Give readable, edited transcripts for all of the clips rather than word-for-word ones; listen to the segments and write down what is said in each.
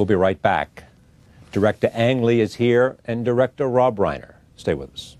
We'll be right back. Director Ang Lee is here and director Rob Reiner. Stay with us.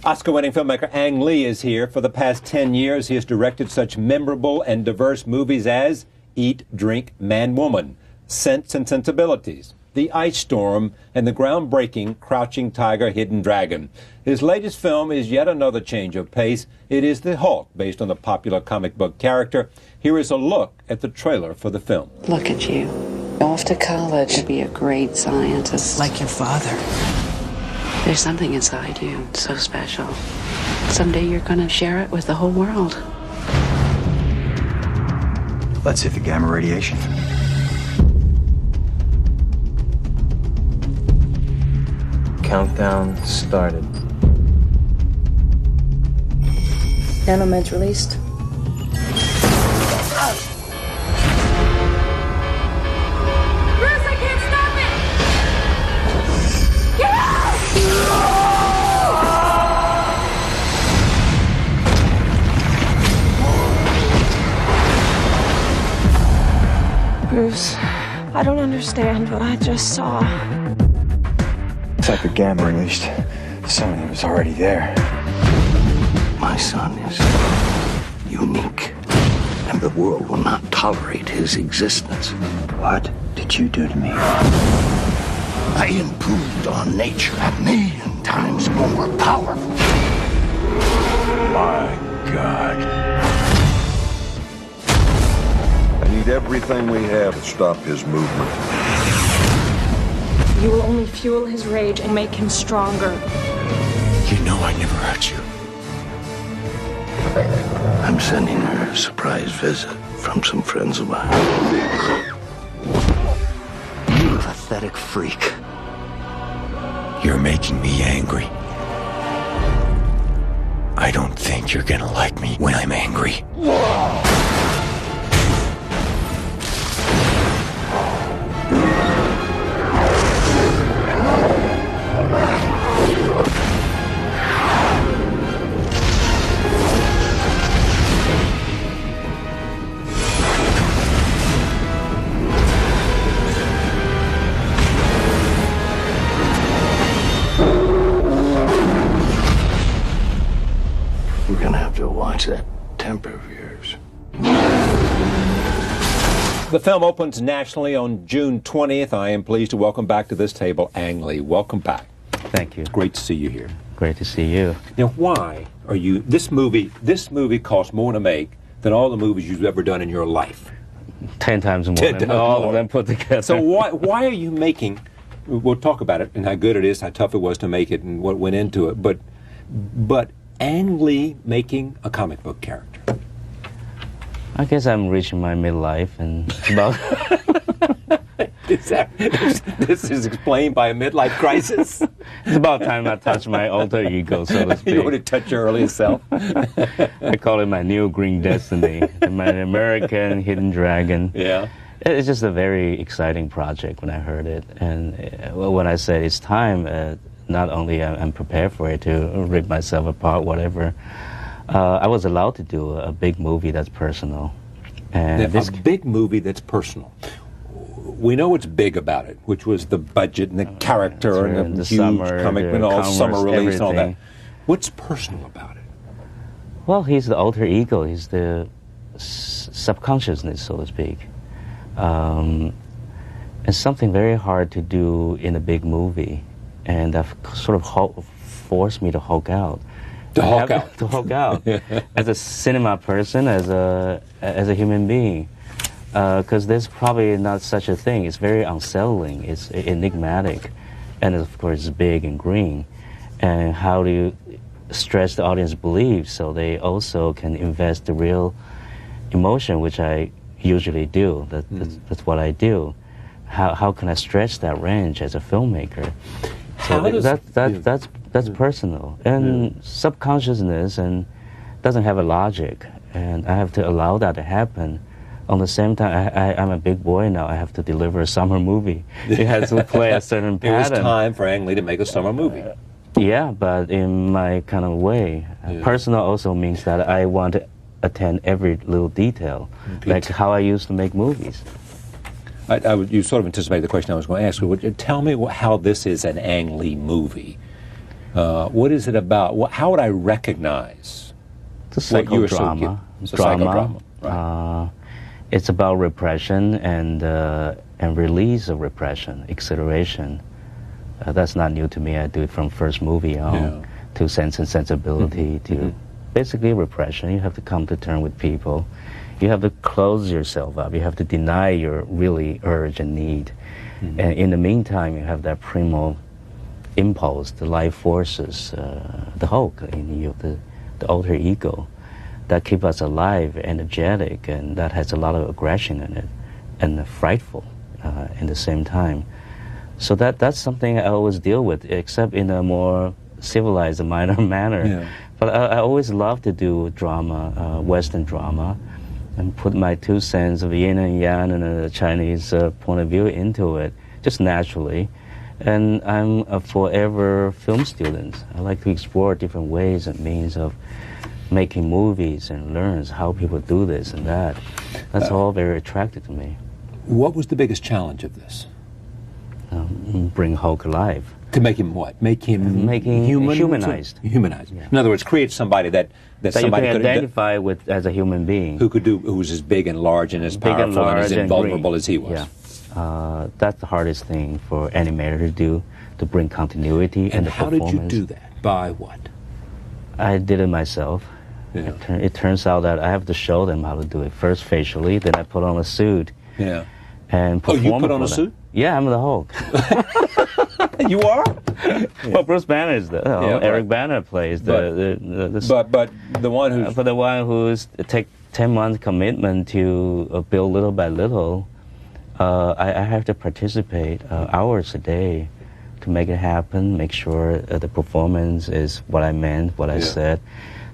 Oscar-winning filmmaker Ang Lee is here. For the past 10 years, he has directed such memorable and diverse movies as Eat, Drink, Man, Woman, Sense and Sensibilities, The Ice Storm, and the groundbreaking Crouching Tiger, Hidden Dragon. His latest film is yet another change of pace. It is The Hulk, based on the popular comic book character. Here is a look at the trailer for the film. Look at you. Off to college to be a great scientist. Like your father. There's something inside you so special. Someday you're gonna share it with the whole world. Let's hit the gamma radiation. Countdown started. Nanomeds released. Bruce, I can't stop it! Get out! Bruce, I don't understand what I just saw. Type of gamma released. Something was already there. My son is unique, and the world will not tolerate his existence. What did you do to me? I improved on nature a million times more powerful. My God. I need everything we have to stop his movement. You will only fuel his rage and make him stronger. You know I never hurt you. I'm sending her a surprise visit from some friends of mine. You pathetic freak. You're making me angry. I don't think you're gonna like me when I'm angry. We're gonna have to watch that temper of yours. The film opens nationally on June 20th. I am pleased to welcome back to this table Ang Lee. Welcome back. Thank you. Great to see you here. Great to see you. Now, why are you... This movie cost more to make than all the movies you've ever done in your life. 10 times more than all of them put together. So why are you making... We'll talk about it and how good it is, how tough it was to make it and what went into it. But Ang Lee making a comic book character. I guess I'm reaching my midlife and about... This is explained by a midlife crisis? It's about time I touch my alter ego, so to speak. You want to touch your earlier self? I call it my Neo Green Destiny, my American Hidden Dragon. Yeah. It's just a very exciting project when I heard it. And when I said it's time, not only I'm prepared for it to rip myself apart, whatever, I was allowed to do a big movie that's personal. And a big movie that's personal. We know what's big about it, which was the budget and the character and the huge summer, comic, and all summer release and all that. everything. What's personal about it? Well, he's the alter ego. He's the subconsciousness, so to speak. It's something very hard to do in a big movie, and that sort of forced me to Hulk out. To Hulk out as a cinema person, as a human being. Because there's probably not such a thing. It's very unsettling. It's enigmatic, and of course it's big and green. And how do you stretch the audience belief so they also can invest the real emotion, which I usually do. That's what I do. How can I stretch that range as a filmmaker? So that's personal and subconsciousness, and doesn't have a logic, and I have to allow that to happen. On the same time, I'm a big boy now. I have to deliver a summer movie. It has to play a certain pattern. It was time for Ang Lee to make a summer movie. Yeah, but in my kind of way. Personal also means that I want to attend every little detail, like how I used to make movies. You sort of anticipated the question I was going to ask you. Would you tell me how this is an Ang Lee movie? What is it about? How would I recognize It's a what you were psychodrama. It's a psychodrama. Right. It's about repression and release of repression, exhilaration. That's not new to me. I do it from first movie on to Sense and Sensibility to basically repression. You have to come to terms with people. You have to close yourself up. You have to deny your really urge and need. And in the meantime, you have that primal impulse, the life forces, the Hulk in you, the alter ego that keep us alive, energetic, and that has a lot of aggression in it, and frightful in the same time. So that's something I always deal with, except in a more civilized, minor manner. Yeah. But I always love to do drama, Western drama, and put my 2 cents of yin and yang and a Chinese point of view into it, just naturally. And I'm a forever film student. I like to explore different ways and means of making movies and learn how people do this and that. That's all very attractive to me. What was the biggest challenge of this? Bring Hulk alive. To make him what? Make him humanized. Humanized. Yeah. In other words, create somebody that somebody you can could identify with as a human being. who was as big and large and as powerful and as invulnerable as he was. Yeah. That's the hardest thing for animator to do, to bring continuity And the how performance. did you do that? By what? I did it myself. Yeah. It turns out that I have to show them how to do it. First facially, then I put on a suit. Yeah. And perform you put on for a them. suit? Yeah, I'm the Hulk. You are? Well, Bruce Banner is the Eric right. Banner plays the But the one who's for the one who's take 10 months commitment to build little by little. I have to participate hours a day to make it happen. Make sure the performance is what I meant, what I said.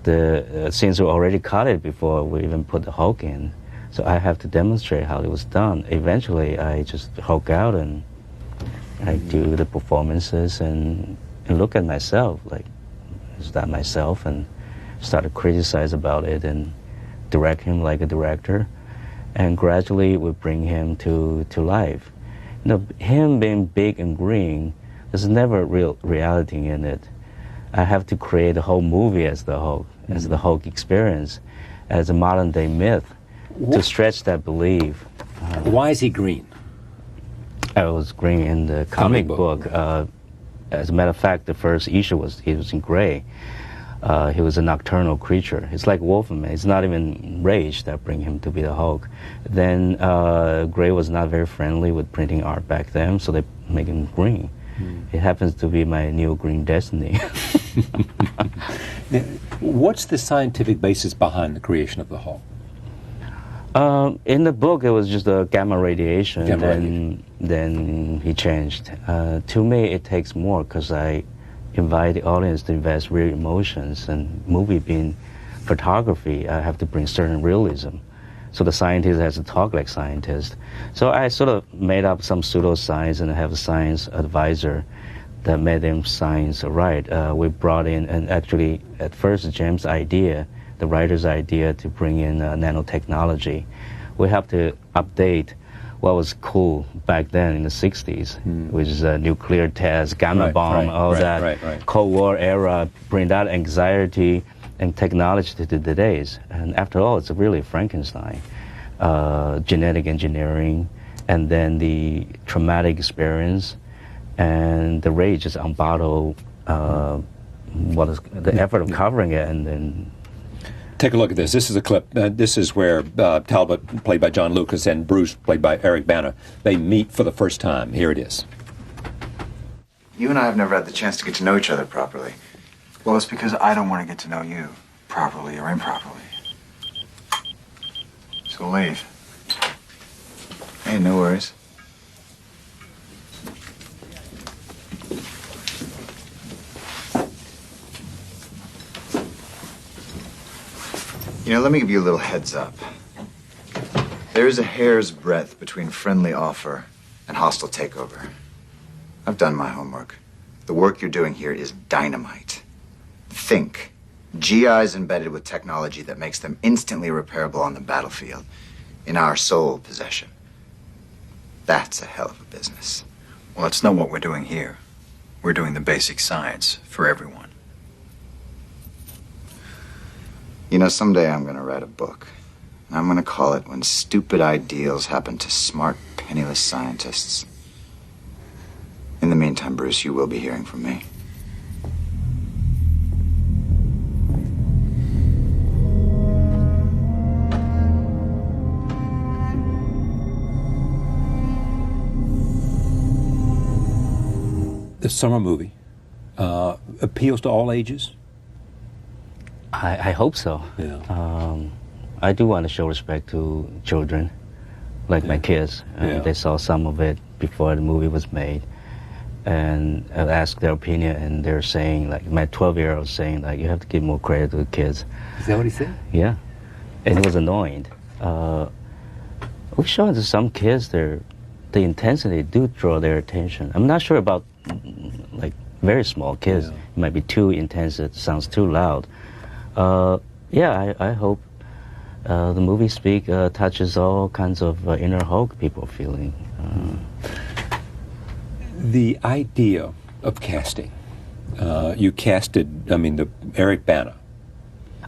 The scenes were already cut it before we even put the Hulk in. So I have to demonstrate how it was done. Eventually, I just Hulk out and I do the performances and look at myself, like, is that myself? And start to criticize about it and direct him like a director. And gradually we bring him to life. You know, him being big and green, there's never real reality in it. I have to create a whole movie as the Hulk, as the Hulk experience, as a modern day myth, to stretch that belief. Why is he green? I was green in the comic book. As a matter of fact, the first issue he was in gray. He was a nocturnal creature. It's like Wolfman. It's not even rage that bring him to be the Hulk. Then gray was not very friendly with printing art back then, so they make him green. It happens to be my new green destiny. Now, what's the scientific basis behind the creation of the Hulk? In the book, it was just a gamma radiation. Radiation. Then he changed. To me, it takes more because I invite the audience to invest real emotions. And movie being photography, I have to bring certain realism. So the scientist has to talk like scientist. So I sort of made up some pseudoscience and have a science advisor that made them science right. We brought in, and actually at first James' idea, the writer's idea to bring in nanotechnology. We have to update what was cool back then in the 60s, which is nuclear test, gamma bomb, all that. Cold War era, bring that anxiety and technology to today's. And after all, it's really Frankenstein. Genetic engineering, and then the traumatic experience, and the rage is unbottled, what is the effort of covering it, and then take a look at this. This is a clip. This is where Talbot, played by John Lucas, and Bruce, played by Eric Bana, they meet for the first time. Here it is. You and I have never had the chance to get to know each other properly. Well, it's because I don't want to get to know you properly or improperly. So leave. Hey, no worries. You know, let me give you a little heads up. There is a hair's breadth between friendly offer and hostile takeover. I've done my homework. The work you're doing here is dynamite. Think. GIs embedded with technology that makes them instantly repairable on the battlefield, in our sole possession. That's a hell of a business. Well, that's not what we're doing here. We're doing the basic science for everyone. You know, someday I'm going to write a book. And I'm going to call it When Stupid Ideals Happen to Smart, Penniless Scientists. In the meantime, Bruce, you will be hearing from me. The summer movie appeals to all ages? I hope so. Yeah. I do want to show respect to children, like my kids. They saw some of it before the movie was made. And I asked their opinion, and they're saying, like, my 12-year-old saying, like, you have to give more credit to the kids. Is that what he said? Yeah. And he was annoyed. We've shown to some kids the intensity do draw their attention. I'm not sure about, like, very small kids. Yeah. It might be too intense, it sounds too loud. I hope the movie touches all kinds of inner Hulk people feeling. The idea of casting, you casted, Eric Bana.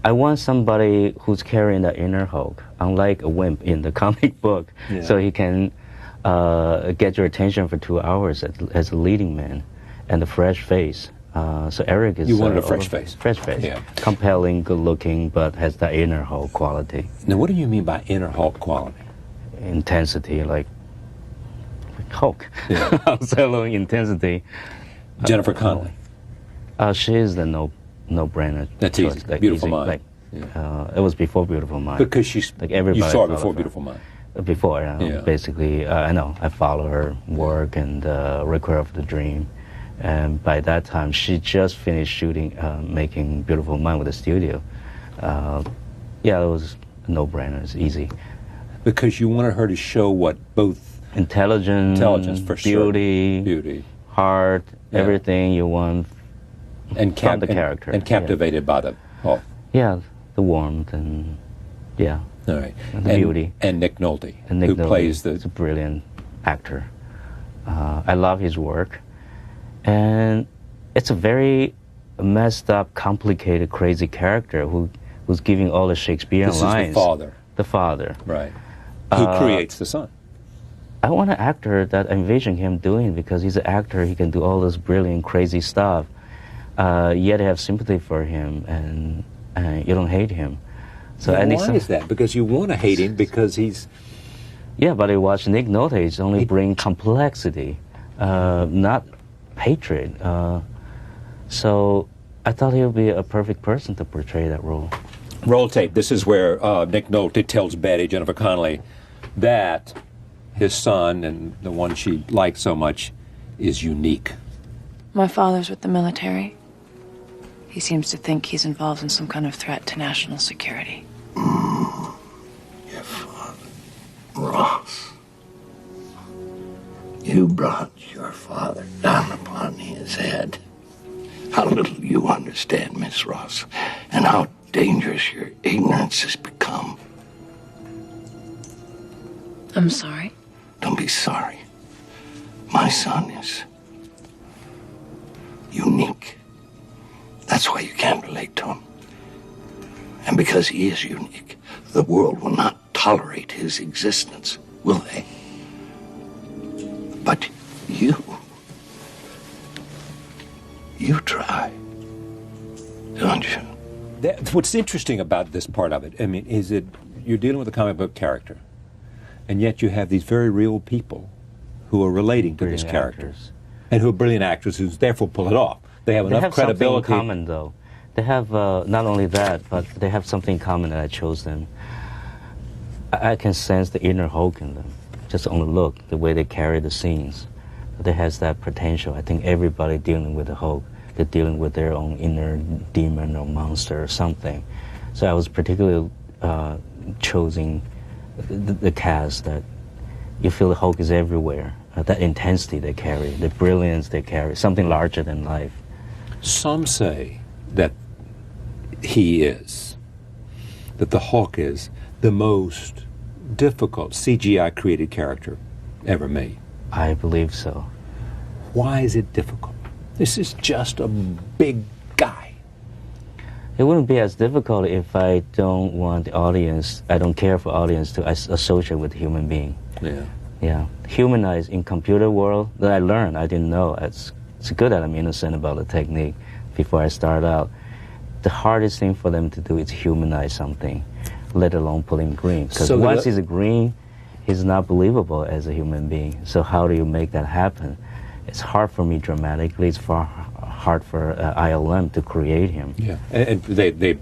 I want somebody who's carrying the inner Hulk, unlike a wimp in the comic book, so he can get your attention for 2 hours as a leading man, and a fresh face. So Eric is... You wanted a fresh face. Fresh face. Yeah. Compelling, good-looking, but has the inner Hulk quality. Now, what do you mean by inner Hulk quality? Intensity, like Hulk. Yeah. Solo intensity. Jennifer Connelly. She is the no-brainer. That's choice, easy. like, Beautiful easy, Mind. Like, it was before Beautiful Mind. Because she's... like everybody you saw her thought before of her. Beautiful Mind. Before, Yeah. basically, I know. I follow her work and Requiem of the Dream. And by that time, she just finished shooting, making Beautiful Mind with the studio. It was a no-brainer. It's easy. Because you wanted her to show what both... Intelligence for beauty, beauty, heart, everything you want and from the character. And captivated by the Hulk. Yeah, the warmth and, All right. and the beauty. And Nick Nolte, And Nick who Nolte plays is a brilliant actor. I love his work. And it's a very messed up, complicated, crazy character who's giving all the Shakespearean lines. This is the father. The father. Right. Who creates the son. I want an actor that I envision him doing, because he's an actor, he can do all this brilliant, crazy stuff, yet have sympathy for him, and you don't hate him. So Why is that? Because you want to hate him because he's... Yeah, but I watch Nick Nolte, it's only bring complexity, not hatred. So I thought he would be a perfect person to portray that role. Roll tape. This is where Nick Nolte tells Betty, Jennifer Connelly, that his son, and the one she liked so much, is unique. My father's with the military. He seems to think he's involved in some kind of threat to national security. Your father, Ross. You brought your father down upon his head. How little you understand, Miss Ross, and how dangerous your ignorance has become. I'm sorry. Don't be sorry. My son is unique. That's why you can't relate to him. And because he is unique, the world will not tolerate his existence, will they? But you try, don't you? What's interesting about this part of it, is that you're dealing with a comic book character, and yet you have these very real people who are relating to this character, and who are brilliant actors who therefore pull it off. They have enough credibility. Something in common, though. They have not only that, but they have something in common that I chose them. I can sense the inner Hulk in them, just on the look, the way they carry the scenes. They has that potential. I think everybody dealing with the Hulk, they're dealing with their own inner demon or monster or something. So I was particularly choosing the cast that you feel the Hulk is everywhere. that intensity they carry, the brilliance they carry, something larger than life. Some say that the Hulk is the most difficult CGI created character ever made. I believe so. Why is it difficult? This is just a big guy. It wouldn't be as difficult if I don't want the audience, I don't care for audience to associate with human being. Yeah. Yeah. Humanize in computer world that I learned, I didn't know. It's good that I'm innocent about the technique before I start out. The hardest thing for them to do is humanize something, let alone put him green. Because So once he's green, he's not believable as a human being. So how do you make that happen? It's hard for me dramatically. It's hard for ILM to create him. Yeah. And they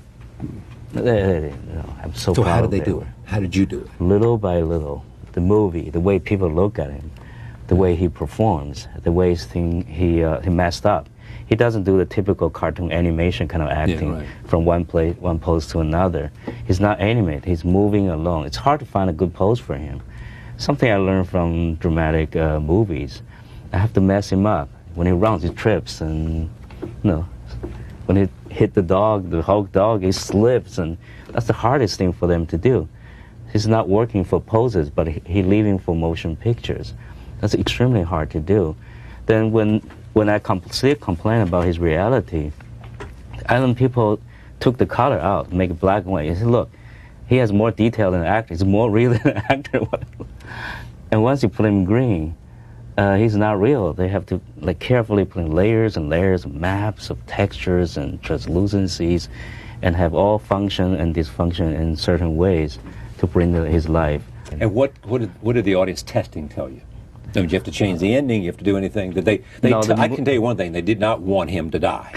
I'm so So proud how of did they it. do it? How did you do it? Little by little, the movie, the way people look at him, the way he performs, the way he messed up. He doesn't do the typical cartoon animation kind of acting right. from one pose to another. He's not animated. He's moving along. It's hard to find a good pose for him. Something I learned from dramatic movies. I have to mess him up. When he runs, he trips, and when he hit the dog, the Hulk dog, he slips, and that's the hardest thing for them to do. He's not working for poses, but he's leaving for motion pictures. That's extremely hard to do. Then when I complain about his reality, island people took the color out, make it black and white. He said, look, he has more detail than an actor. He's more real than an actor. And once you put him green, he's not real. They have to carefully put in layers and layers of maps of textures and translucencies and have all function and dysfunction in certain ways to bring his life. And what did the audience testing tell you? I mean, you have to change the ending. You have to do anything. Did they? I can tell you one thing: they did not want him to die.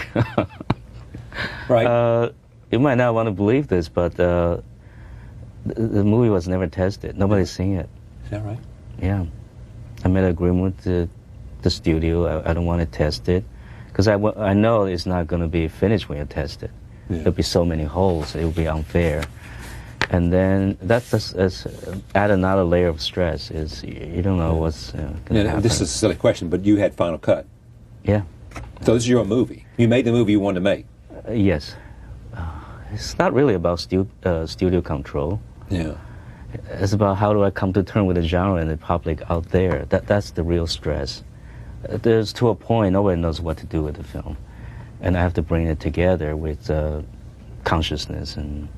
Right? You might not want to believe this, but the movie was never tested. Nobody's seen it. Is that right? Yeah, I made an agreement with the studio. I don't want to test it because I know it's not going to be finished when you test it. Yeah. There'll be so many holes. It will be unfair. And then that's just add another layer of stress. Is you don't know what's going to happen. This is a silly question, but you had Final Cut. Yeah. So this is your movie. You made the movie you wanted to make. Yes. It's not really about studio control. Yeah. It's about how do I come to terms with the genre and the public out there. That's the real stress. There's to a point nobody knows what to do with the film, and I have to bring it together with consciousness. And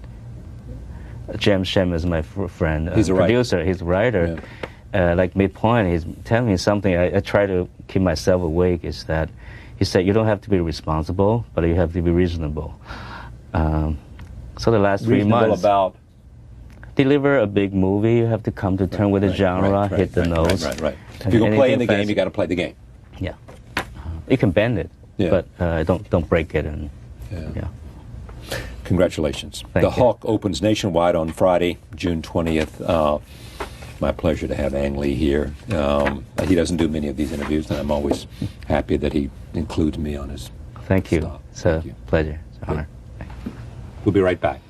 James Shem is my friend, he's a producer, he's a writer. Yeah. Like midpoint, he's telling me something. I try to keep myself awake. Is that he said you don't have to be responsible, but you have to be reasonable. So the last 3 months about deliver a big movie, you have to come to terms with the genre, hit the notes. Right. If you're gonna play in the game, you got to play the game. Yeah. You can bend it, but don't break it. And yeah. Congratulations. Thank The you. Hulk opens nationwide on Friday, June 20th. My pleasure to have Ang Lee here. He doesn't do many of these interviews, and I'm always happy that he includes me on his Thank you. stuff. It's a Thank you. pleasure. It's an honor. We'll be right back.